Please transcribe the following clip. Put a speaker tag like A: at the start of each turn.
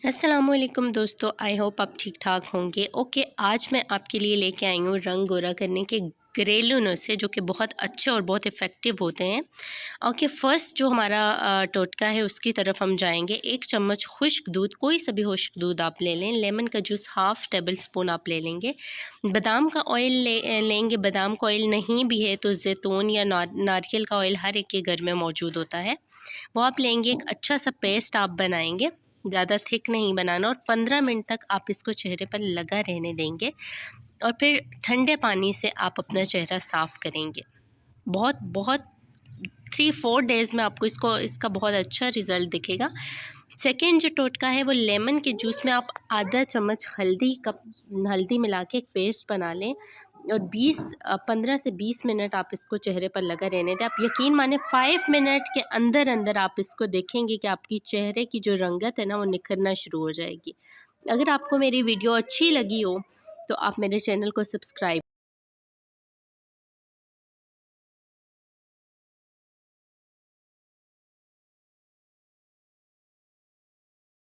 A: अस्सलाम वालेकुम दोस्तों, आई होप आप ठीक ठाक होंगे। ओके, आज मैं आपके लिए लेके आई हूँ रंग गोरा करने के घरेलू नुस्खे जो कि बहुत अच्छे और बहुत इफ़ेक्टिव होते हैं। ओके, फ़र्स्ट जो हमारा टोटका है उसकी तरफ हम जाएंगे। 1 चम्मच खुश्क दूध, कोई सा भी खुश्क दूध आप ले लें। लेमन का जूस हाफ़ टेबल स्पून आप ले लेंगे। बादाम का ऑयल लेंगे। बादाम का ऑयल नहीं भी है तो जैतून या नारियल का ऑयल हर एक के घर में मौजूद होता है, वो आप लेंगे। एक अच्छा सा पेस्ट आप बनाएंगे, ज़्यादा थिक नहीं बनाना, और 15 मिनट तक आप इसको चेहरे पर लगा रहने देंगे और फिर ठंडे पानी से आप अपना चेहरा साफ़ करेंगे। बहुत बहुत 3-4 डेज़ में आपको इसका बहुत अच्छा रिज़ल्ट दिखेगा। सेकेंड जो टोटका है वो लेमन के जूस में आप आधा चम्मच हल्दी मिला के एक पेस्ट बना लें और 15 से 20 मिनट आप इसको चेहरे पर लगा रहने दें। आप यकीन माने 5 मिनट के अंदर अंदर आप इसको देखेंगे कि आपकी चेहरे की जो रंगत है ना वो निखरना शुरू हो जाएगी। अगर आपको मेरी वीडियो अच्छी लगी हो तो आप मेरे चैनल को सब्सक्राइब